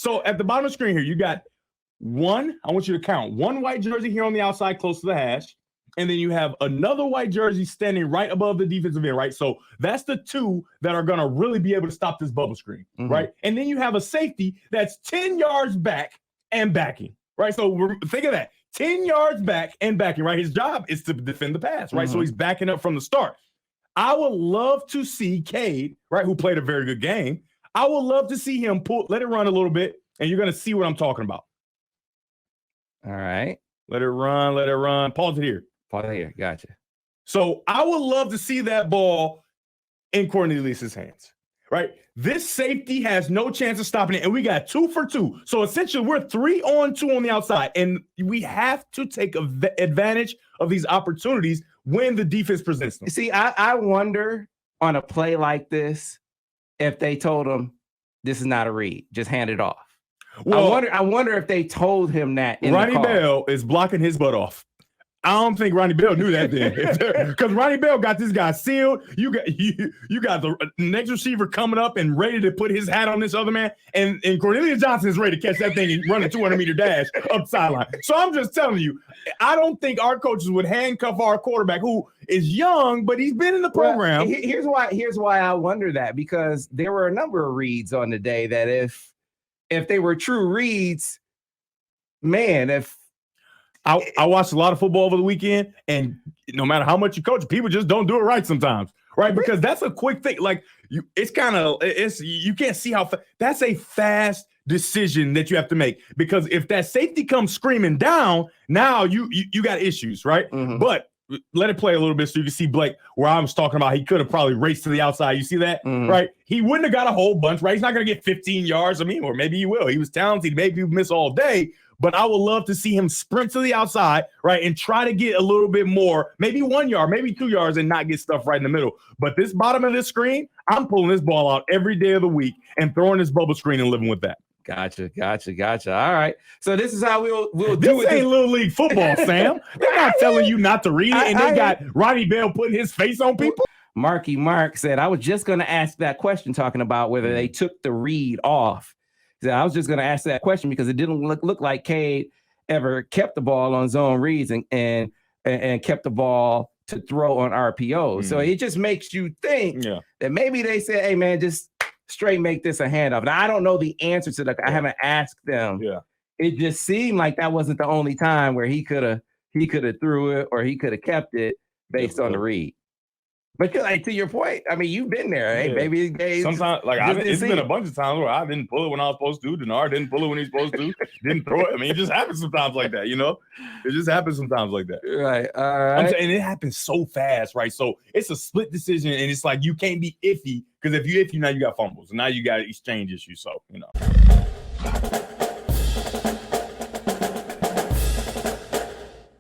So at the bottom of the screen here, you got one. I want you to count one white jersey here on the outside, close to the hash. And then you have another white jersey standing right above the defensive end, right? So that's the two that are going to really be able to stop this bubble screen, right? And then you have a safety that's 10 yards back and backing, right? So think of that, 10 yards back and backing, right? His job is to defend the pass, right? So he's backing up from the start. I would love to see Cade, right, who played a very good game. I would love to see him let it run a little bit, and you're going to see what I'm talking about. All right. Let it run. Pause it here. Gotcha. So I would love to see that ball in Cornelius's hands, right? This safety has no chance of stopping it, and we got 2 for 2. So essentially, we're 3-on-2 on the outside, and we have to take advantage of these opportunities when the defense presents them. See, I wonder on a play like this if they told him this is not a read, just hand it off. Well, I wonder if they told him that. Ronnie Bell is blocking his butt off. I don't think Ronnie Bell knew that then, because Ronnie Bell got this guy sealed. You got the next receiver coming up and ready to put his hat on this other man, and Cornelius Johnson is ready to catch that thing and run a 200-meter dash up the sideline. So I'm just telling you, I don't think our coaches would handcuff our quarterback, who is young, but he's been in the program. Well, here's why I wonder that, because there were a number of reads on the day that if they were true reads, man, I watched a lot of football over the weekend, and no matter how much you coach, people just don't do it right sometimes, right? Because that's a quick thing. Like you can't see how that's a fast decision that you have to make, because if that safety comes screaming down, now you got issues, right? But let it play a little bit so you can see Blake, where I was talking about he could have probably raced to the outside. You see that, right? He wouldn't have got a whole bunch, right? He's not going to get 15 yards. I mean, or maybe he will. He was talented. Maybe he'll miss all day. But I would love to see him sprint to the outside, right, and try to get a little bit more, maybe 1 yard, maybe 2 yards, and not get stuff right in the middle. But this bottom of this screen, I'm pulling this ball out every day of the week and throwing this bubble screen and living with that. Gotcha. All right. So this is how we'll do it. This ain't Little League football, Sam. They're not telling you not to read it, and they got Ronnie Bell putting his face on people. Marky Mark said, I was just going to ask that question, talking about whether they took the read off. I was just going to ask that question because it didn't look like Cade ever kept the ball on zone reads and kept the ball to throw on RPO. So it just makes you think that maybe they said, hey, man, just straight make this a handoff. Now, I don't know the answer to that. I haven't asked them. It just seemed like that wasn't the only time where he could have threw it or he could have kept it based on the read. But like, to your point, I mean, you've been there. Hey, maybe sometimes, like it's been a bunch of times where I didn't pull it when I was supposed to. Denard didn't pull it when he's supposed to. Didn't throw it. I mean, it just happens sometimes like that. You know, it just happens sometimes like that. Right. All right. And it happens so fast, right? So it's a split decision, and it's like you can't be iffy, because if you iffy, now you got fumbles, and now you got exchange issues. So you know.